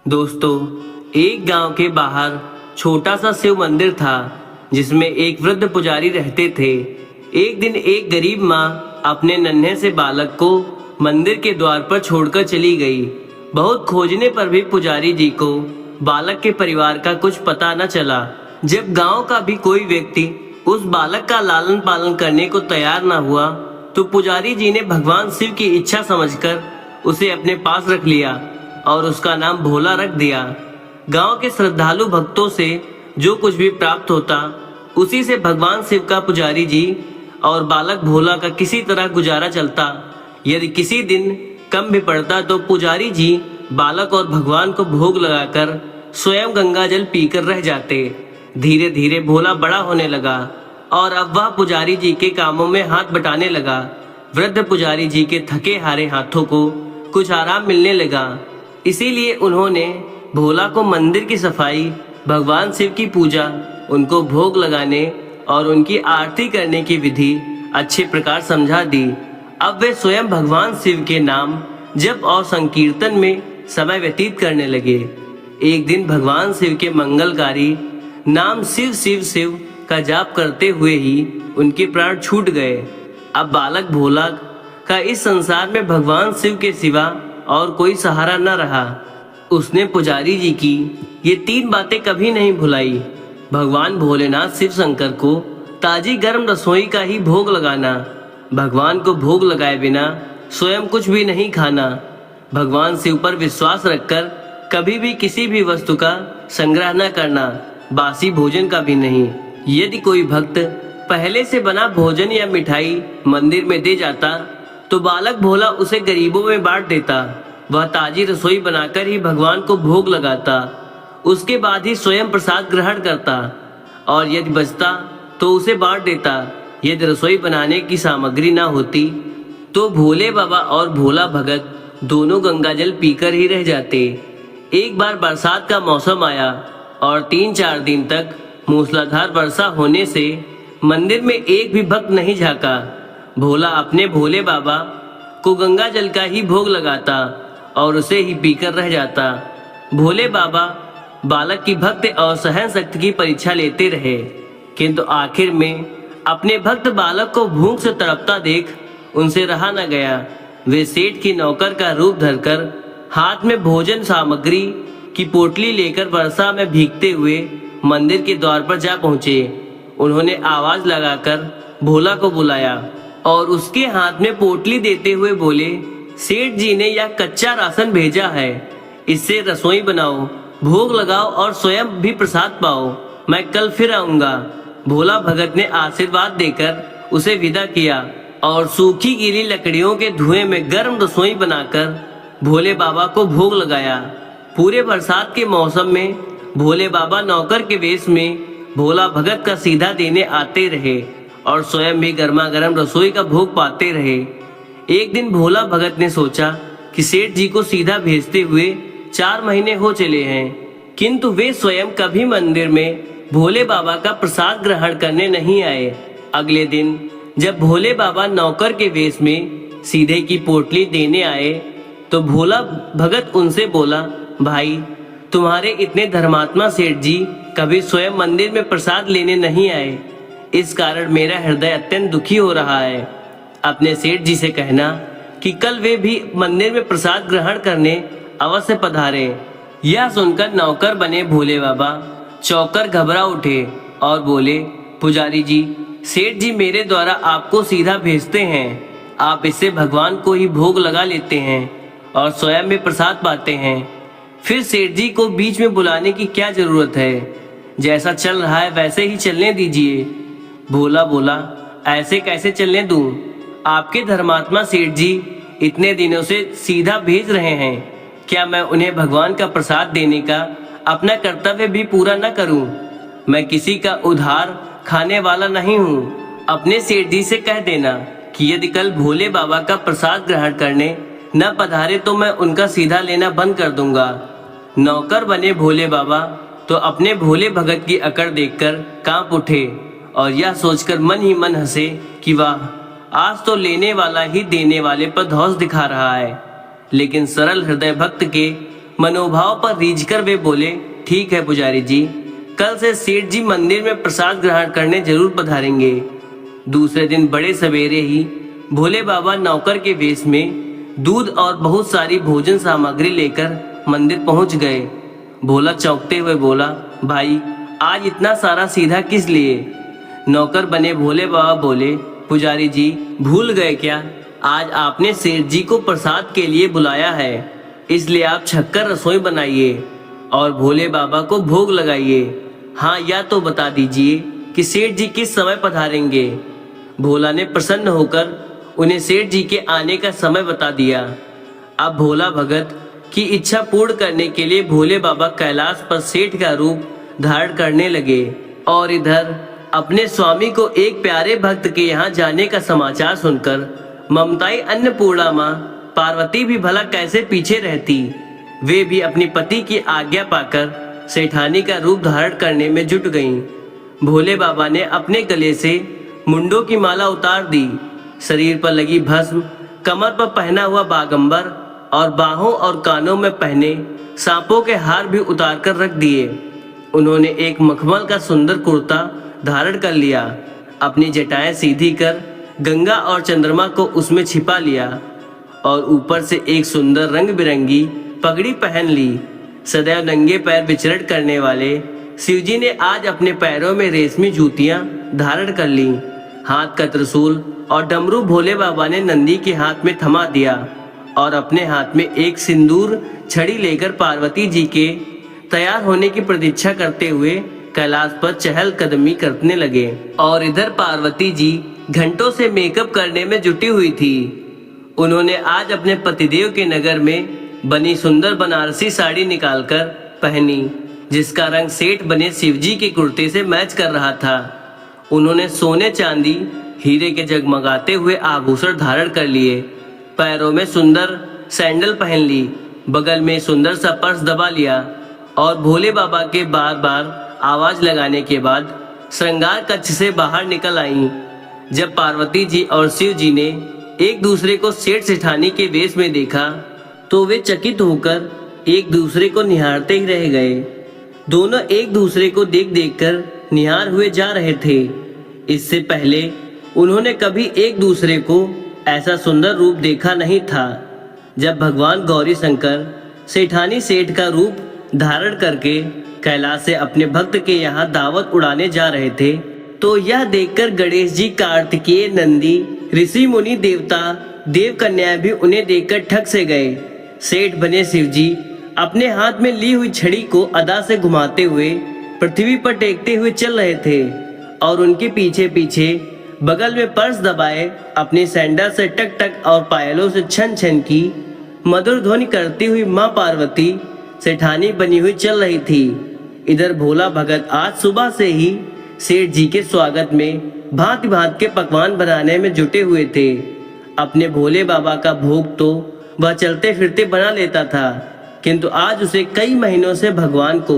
दोस्तों, एक गांव के बाहर छोटा सा शिव मंदिर था जिसमें एक वृद्ध पुजारी रहते थे। एक दिन एक गरीब माँ अपने नन्हे से बालक को मंदिर के द्वार पर छोड़कर चली गई। बहुत खोजने पर भी पुजारी जी को बालक के परिवार का कुछ पता न चला। जब गांव का भी कोई व्यक्ति उस बालक का लालन पालन करने को तैयार न हुआ तो पुजारी जी ने भगवान शिव की इच्छा समझकर उसे अपने पास रख लिया और उसका नाम भोला रख दिया। गांव के श्रद्धालु भक्तों से जो कुछ भी प्राप्त होता उसी से भगवान शिव का पुजारी जी और बालक भोला का किसी तरह गुजारा चलता। यदि किसी दिन कम भी पड़ता तो पुजारी जी बालक और भगवान को भोग लगाकर स्वयं गंगा जल पीकर रह जाते। धीरे धीरे भोला बड़ा होने लगा और अब वह पुजारी जी के कामों में हाथ बटाने लगा। वृद्ध पुजारी जी के थके हारे हाथों को कुछ आराम मिलने लगा। इसीलिए उन्होंने भोला को मंदिर की सफाई, भगवान शिव की पूजा, उनको भोग लगाने और उनकी आरती करने की विधि अच्छे प्रकार समझा दी। अब वे स्वयं भगवान शिव के नाम जप और संकीर्तन में समय व्यतीत करने लगे। एक दिन भगवान शिव के मंगलकारी नाम शिव शिव शिव का जाप करते हुए ही उनके प्राण छूट गए। अब बालक भोला का इस संसार में भगवान शिव के सिवा और कोई सहारा न रहा। उसने पुजारी जी की ये 3 बातें कभी नहीं भुलाई। भगवान भोलेनाथ शिव शंकर को ताजी गर्म रसोई का ही भोग लगाना, भगवान को भोग लगाए बिना स्वयं कुछ भी नहीं खाना, भगवान शिव पर विश्वास रखकर कभी भी किसी भी वस्तु का संग्रह न करना, बासी भोजन का भी नहीं। यदि कोई भक्त पहले से बना भोजन या मिठाई मंदिर में दे जाता तो बालक भोला उसे गरीबों में बांट देता। वह ताजी रसोई बनाकर ही भगवान को भोग लगाता, उसके बाद ही स्वयं प्रसाद ग्रहण करता और यदि बचता तो उसे बांट देता। यदि रसोई बनाने की सामग्री ना होती तो भोले बाबा और भोला भगत दोनों गंगाजल पीकर ही रह जाते। एक बार बरसात का मौसम आया और 3-4 दिन तक मूसलाधार वर्षा होने से मंदिर में एक भी भक्त नहीं झांका। भोला अपने भोले बाबा को गंगा जल का ही भोग लगाता और उसे ही पीकर रह जाता। भोले बाबा बालक की भक्ति और सहन शक्ति की परीक्षा लेते रहे, किंतु आखिर में अपने भक्त बालक को भूख से तड़पता देख उनसे रहा न गया। वे सेठ की नौकर का रूप धरकर हाथ में भोजन सामग्री की पोटली लेकर वर्षा में भीगते हुए मंदिर के द्वार पर जा पहुंचे। उन्होंने आवाज लगाकर भोला को बुलाया और उसके हाथ में पोटली देते हुए बोले, सेठ जी ने यह कच्चा राशन भेजा है, इससे रसोई बनाओ, भोग लगाओ और स्वयं भी प्रसाद पाओ। मैं कल फिर आऊंगा। भोला भगत ने आशीर्वाद देकर उसे विदा किया और सूखी गीली लकड़ियों के धुएं में गर्म रसोई बनाकर भोले बाबा को भोग लगाया। पूरे बरसात के मौसम में भोले बाबा नौकर के वेश में भोला भगत का सीधा देने आते रहे और स्वयं भी गर्मा गर्म रसोई का भोग पाते रहे। एक दिन भोला भगत ने सोचा कि सेठ जी को सीधा भेजते हुए 4 महीने हो चले हैं, किंतु वे स्वयं कभी मंदिर में भोले बाबा का प्रसाद ग्रहण करने नहीं आए। अगले दिन जब भोले बाबा नौकर के वेश में सीधे की पोटली देने आए तो भोला भगत उनसे बोला, भाई तुम्हारे इतने धर्मात्मा सेठ जी कभी स्वयं मंदिर में प्रसाद लेने नहीं आए, इस कारण मेरा हृदय अत्यंत दुखी हो रहा है। अपने सेठ जी से कहना कि कल वे भी मंदिर में प्रसाद ग्रहण करने अवश्य पधारे। यह सुनकर नौकर बने भोले बाबा चौंकर घबरा उठे और बोले, पुजारी जी, सेठ जी मेरे द्वारा आपको सीधा भेजते हैं, आप इससे भगवान को ही भोग लगा लेते हैं और स्वयं भी प्रसाद पाते हैं, फिर सेठ जी को बीच में बुलाने की क्या जरूरत है, जैसा चल रहा है वैसे ही चलने दीजिए। भोला बोला, ऐसे कैसे चलने दूं? आपके धर्मात्मा सेठ जी इतने दिनों से सीधा भेज रहे हैं, क्या मैं उन्हें भगवान का प्रसाद देने का अपना कर्तव्य भी पूरा न करूं? मैं किसी का उधार खाने वाला नहीं हूं। अपने सेठ जी से कह देना कि यदि कल भोले बाबा का प्रसाद ग्रहण करने न पधारे तो मैं उनका सीधा लेना बंद कर दूंगा। नौकर बने भोले बाबा तो अपने भोले भगत की अकड़ देखकर कांप उठे और यह सोचकर मन ही मन हंसे कि वाह, आज तो लेने वाला ही देने वाले पर धौंस दिखा रहा है। लेकिन सरल हृदय भक्त के मनोभाव पर रीझकर वे बोले, ठीक है पुजारी जी, कल से सेठ जी मंदिर में प्रसाद ग्रहण करने जरूर पधारेंगे। दूसरे दिन बड़े सवेरे ही भोले बाबा नौकर के वेश में दूध और बहुत सारी भोजन सामग्री लेकर मंदिर पहुंच गए। भोला चौंकते हुए बोला, भाई आज इतना सारा सीधा किस लिए? नौकर बने भोले बाबा बोले, पुजारी जी भूल गए क्या? आज आपने सेठ जी को प्रसाद के लिए बुलाया है, इसलिए आप छक्कर रसोई बनाइए और भोले बाबा को भोग लगाइए। हाँ, या तो बता दीजिए कि सेठ जी किस समय पधारेंगे। भोला ने प्रसन्न होकर उन्हें सेठ जी के आने का समय बता दिया। अब भोला भगत की इच्छा पूर्ण करने के लिए भोले बाबा कैलाश पर सेठ का रूप धारण करने लगे और इधर अपने स्वामी को एक प्यारे भक्त के यहाँ जाने का समाचार सुनकर ममताई अन्नपूर्णा माँ पार्वती भी भला कैसे पीछे रहती। वे भी अपनी पति की आज्ञा पाकर सेठानी का रूप धारण करने में जुट गईं। भोले बाबा ने अपने गले से मुंडों की माला उतार दी, शरीर पर लगी भस्म, कमर पर पहना हुआ बागंबर और बाहों और कानों में पहने सांपों के हार भी उतार कर रख दिए। उन्होंने एक मखमल का सुंदर कुर्ता धारण कर लिया, अपनी जटाएं सीधी कर गंगा और चंद्रमा को उसमें छिपा लिया और ऊपर से एक सुंदर रंग बिरंगी पगड़ी पहन ली। सदैव नंगे पैर विचरण करने वाले शिवजी ने आज अपने पैरों में रेशमी जूतियां धारण कर ली। हाथ का त्रिशूल और डमरू भोले बाबा ने नंदी के हाथ में थमा दिया और अपने हाथ में एक सिंदूर छड़ी लेकर पार्वती जी के तैयार होने की प्रतीक्षा करते हुए कैलाश पर चहल कदमी करने लगे। और इधर पार्वती जी घंटों से मेकअप करने में जुटी हुई थी। उन्होंने आज अपने पतिदेव के नगर में बनी सुंदर बनारसी साड़ी निकालकर पहनी, जिसका रंग सेठ बने शिवजी के कुर्ते से मैच कर रहा था। उन्होंने सोने चांदी हीरे के जगमगाते हुए आभूषण धारण कर लिए, पैरों में सुंदर सैंडल पहन ली, बगल में सुंदर सा पर्स दबा लिया और भोले बाबा के बार बार आवाज लगाने के बाद श्रृंगार कक्ष से बाहर निकल आईं। जब पार्वती जी और शिव जी ने एक दूसरे को सेठ सेठानी के वेश में देखा तो वे चकित होकर एक दूसरे को निहारते ही रह गए। दोनों एक दूसरे को देख देख कर निहार हुए जा रहे थे। इससे पहले उन्होंने कभी एक दूसरे को ऐसा सुंदर रूप देखा नहीं था। जब भगवान गौरी शंकर सेठानी सेठ का रूप धारण करके कैलाश से अपने भक्त के यहाँ दावत उड़ाने जा रहे थे तो यह देखकर गणेश जी, कार्तिकेय, नंदी, ऋषि मुनि, देवता, देव कन्याएं भी उन्हें देखकर ठग से गए। सेठ बने शिव जी अपने हाथ में ली हुई छड़ी को अदा से घुमाते हुए पृथ्वी पर टेकते हुए चल रहे थे और उनके पीछे पीछे बगल में पर्स दबाए अपनी सैंडल से टक टक और पायलों से छन छन की मधुर ध्वनि करती हुई माँ पार्वती सेठानी बनी हुई चल रही थी। इधर भोला भगत आज सुबह से ही सेठ जी के स्वागत में भांति भांति के पकवान बनाने में जुटे हुए थे। अपने भोले बाबा का भोग तो वह चलते फिरते बना लेता था, किंतु आज उसे कई महीनों से भगवान को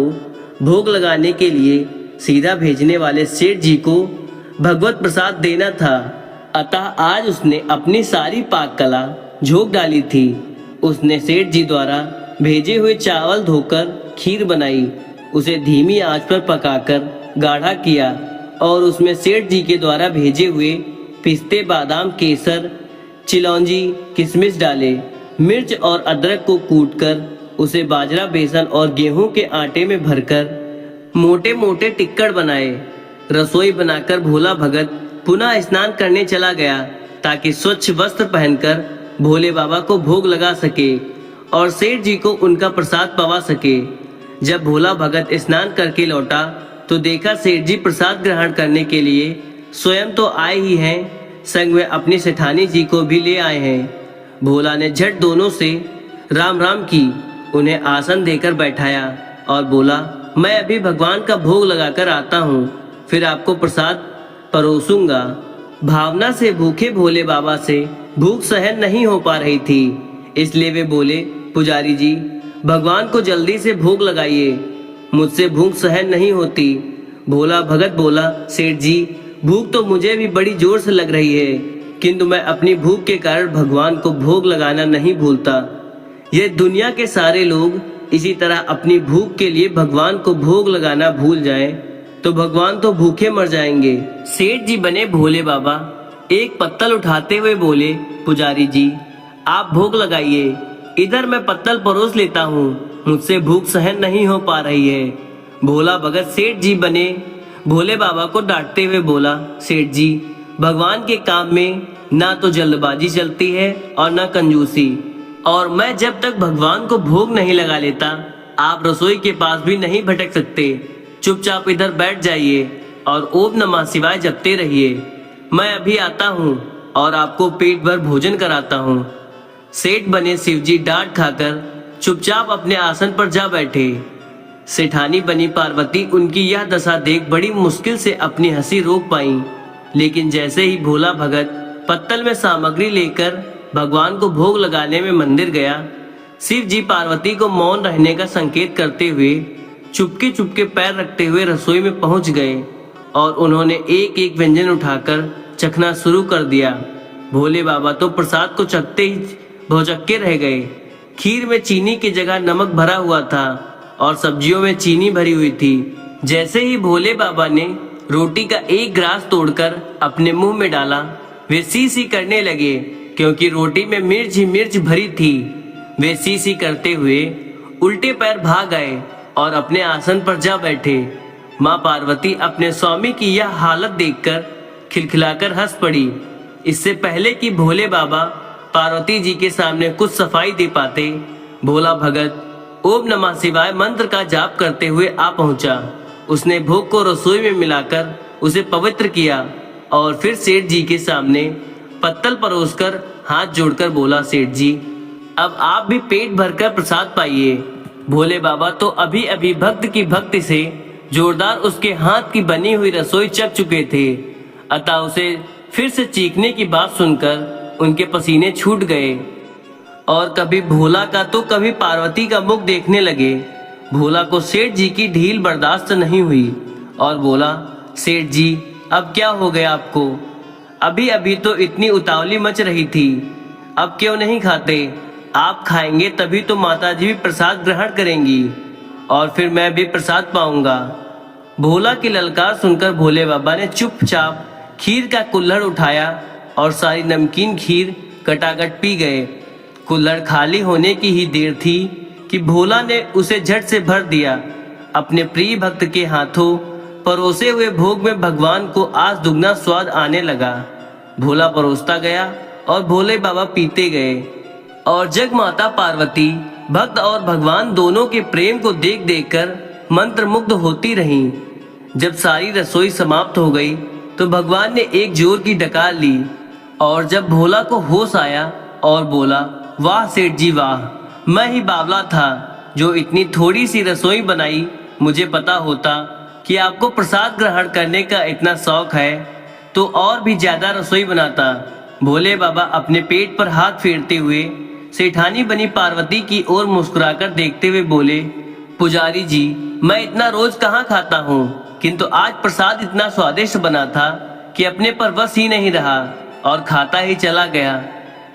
भोग लगाने के लिए सीधा भेजने वाले सेठ जी को भगवत प्रसाद देना था। अतः आज उसने अपनी सारी पाक कला झोंक डाली थी। उसने सेठ जी द्वारा भेजे हुए चावल धोकर खीर बनाई, उसे धीमी आंच पर पकाकर गाढ़ा किया और उसमें सेठ जी के द्वारा भेजे हुए पिस्ते, बादाम, केसर, चिलौंजी, किशमिश डाले। मिर्च और अदरक को कूटकर उसे बाजरा, बेसन और गेहूं के आटे में भरकर मोटे मोटे टिक्कड़ बनाए। रसोई बनाकर भोला भगत पुनः स्नान करने चला गया ताकि स्वच्छ वस्त्र पहनकर भोले बाबा को भोग लगा सके और सेठ जी को उनका प्रसाद पवा सके। जब भोला भगत स्नान करके लौटा तो देखा सेठ जी प्रसाद ग्रहण करने के लिए स्वयं तो आए ही हैं, संग में अपनी सेठानी जी को भी ले आए हैं। भोला ने झट दोनों से राम राम की, उन्हें आसन देकर बैठाया और बोला, मैं अभी भगवान का भोग लगाकर आता हूँ, फिर आपको प्रसाद परोसूंगा। भावना से भूखे भोले बाबा से भूख सहन नहीं हो पा रही थी, इसलिए वे बोले, पुजारी जी भगवान को जल्दी से भोग लगाइए, मुझसे भूख सहन नहीं होती। भोला भगत बोला, सेठ जी भूख तो मुझे भी बड़ी जोर से लग रही है, किंतु मैं अपनी भूख के कारण भगवान को भोग लगाना नहीं भूलता। ये दुनिया के सारे लोग इसी तरह अपनी भूख के लिए भगवान को भोग लगाना भूल जाएं, तो भगवान तो भूखे मर जाएंगे। सेठ जी बने भोले बाबा। एक पत्तल उठाते हुए बोले, पुजारी जी आप भोग लगाइए, इधर मैं पत्तल परोस लेता हूँ, मुझसे भूख सहन नहीं हो पा रही है। भोला भगत सेठ जी बने भोले बाबा को डांटते हुए बोला, सेठ जी भगवान के काम में ना तो जल्दबाजी चलती है और ना कंजूसी, और मैं जब तक भगवान को भोग नहीं लगा लेता आप रसोई के पास भी नहीं भटक सकते। चुपचाप इधर बैठ जाइए और ओम नमः शिवाय जपते रहिए। मैं अभी आता हूँ और आपको पेट भर भोजन कराता हूँ। सेठ बने शिवजी डांट खाकर चुपचाप अपने आसन पर जा बैठे। सेठानी बनी पार्वती उनकी यह दशा देख बड़ी मुश्किल से अपनी हंसी रोक पाई, लेकिन जैसे ही भोला भगत पत्तल में सामग्री लेकर भगवान को भोग लगाने में मंदिर गया, शिव जी पार्वती को मौन रहने का संकेत करते हुए चुपके चुपके पैर रखते हुए रसोई में पहुंच गए और उन्होंने एक एक व्यंजन उठाकर चखना शुरू कर दिया। भोले बाबा तो प्रसाद को चखते ही भौचक्के रह गए। खीर में चीनी की जगह नमक भरा हुआ था और सब्जियों में चीनी भरी हुई थी। जैसे ही भोले बाबा ने रोटी का एक ग्रास तोड़कर अपने मुंह में डाला, वे सी सी करने लगे, क्योंकि रोटी में मिर्च ही मिर्च भरी थी। वे सी सी करते हुए उल्टे पैर भाग गए और अपने आसन पर जा बैठे। माँ पार्वती अपने स्वामी की यह हालत देखकर खिलखिलाकर हंस पड़ी। इससे पहले कि भोले बाबा पार्वती जी के सामने कुछ सफाई दे पाते, भोला भगत ओम नमः शिवाय मंत्र का जाप करते हुए आ पहुंचा। उसने भोग को रसोई में मिलाकर उसे पवित्र किया और फिर सेठ जी के सामने पत्तल परोसकर हाथ जोड़कर बोला, सेठ जी अब आप भी पेट भरकर प्रसाद पाइए। भोले बाबा तो अभी अभी भक्त की भक्ति से जोरदार उसके हाथ की बनी हुई रसोई चख चुके थे, अतः उसे फिर से चीखने की बात सुनकर उनके पसीने छूट गए और कभी भोला का तो कभी पार्वती का मुख देखने लगे। भोला को सेठ जी की ढील बर्दाश्त नहीं हुई और बोला, सेठ जी अब क्या हो गया आपको? अभी अभी तो इतनी उतावली मच रही थी, अब क्यों नहीं खाते? आप खाएंगे तभी तो माताजी भी प्रसाद ग्रहण करेंगी और फिर मैं भी प्रसाद पाऊंगा। भोला की ललकार सुनकर भोले बाबा ने चुपचाप खीर का कुल्हड़ उठाया और सारी नमकीन खीर कटाकट पी गए। कुल्हड़ खाली होने की ही देर थी कि भोला ने उसे झट से भर दिया। अपने प्रिय भक्त के हाथों परोसे हुए भोग में भगवान को आज दुगना स्वाद आने लगा। भोला परोसता गया और भोले बाबा पीते गए और जग माता पार्वती भक्त और भगवान दोनों के प्रेम को देख देख कर मंत्रमुग्ध होती रहीं। जब सारी रसोई समाप्त हो गई तो भगवान ने एक जोर की डकार ली और जब भोला को होश आया और बोला, वाह सेठ जी वाह, मैं ही बावला था जो इतनी थोड़ी सी रसोई बनाई। मुझे पता होता कि आपको प्रसाद ग्रहण करने का इतना शौक है तो और भी ज्यादा रसोई बनाता। भोले बाबा अपने पेट पर हाथ फेरते हुए सेठानी बनी पार्वती की ओर मुस्कुराकर देखते हुए बोले, पुजारी जी मैं इतना रोज कहाँ खाता हूँ, किंतु आज प्रसाद इतना स्वादिष्ट बना था कि अपने पर बस ही नहीं रहा और खाता ही चला गया।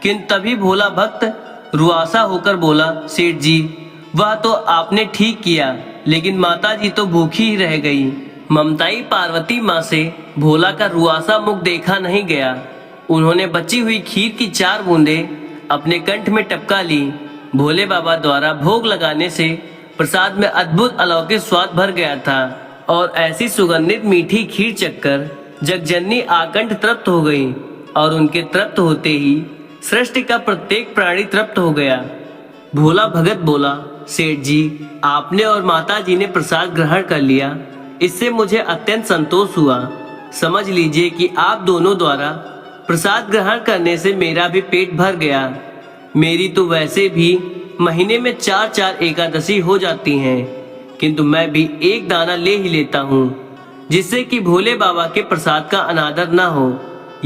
किंतु तभी भोला भक्त रुआसा होकर बोला, सेठ जी वह तो आपने ठीक किया, लेकिन माता जी तो भूखी ही रह गई। ममताई पार्वती माँ से भोला का रुआसा मुख देखा नहीं गया। उन्होंने बची हुई खीर की 4 बूंदें अपने कंठ में टपका ली। भोले बाबा द्वारा भोग लगाने से प्रसाद में अद्भुत अलौकिक स्वाद भर गया था और ऐसी सुगंधित मीठी खीर चखकर जगजननी आकंठ तृप्त हो गई और उनके तृप्त होते ही सृष्टि का प्रत्येक प्राणी तृप्त हो गया। भोला भगत बोला, सेठ जी आपने और माता जी ने प्रसाद ग्रहण कर लिया, इससे मुझे अत्यंत संतोष हुआ। समझ लीजिए कि आप दोनों द्वारा प्रसाद ग्रहण करने से मेरा भी पेट भर गया। मेरी तो वैसे भी महीने में 4-4 एकादशी हो जाती हैं, किंतु मैं भी एक दाना ले ही लेता हूँ, जिससे कि भोले बाबा के प्रसाद का अनादर ना हो।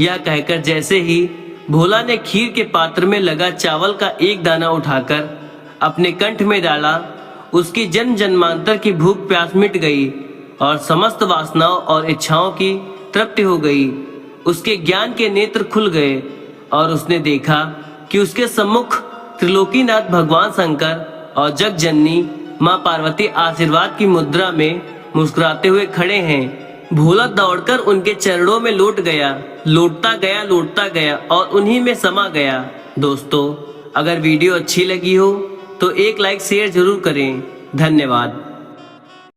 यह कहकर जैसे ही भोला ने खीर के पात्र में लगा चावल का एक दाना उठाकर अपने कंठ में डाला, उसकी जन्म जन्मांतर की भूख प्यास मिट गई और समस्त वासनाओं और इच्छाओं की तृप्ति हो गई। उसके ज्ञान के नेत्र खुल गए और उसने देखा कि उसके सम्मुख त्रिलोकीनाथ भगवान शंकर और जग जननी माँ पार्वती आशीर्वाद की मुद्रा में मुस्कुराते हुए खड़े हैं। भोला दौड़कर उनके चरणों में लौटता गया और उन्हीं में समा गया। दोस्तों, अगर वीडियो अच्छी लगी हो तो एक लाइक शेयर जरूर करें। धन्यवाद।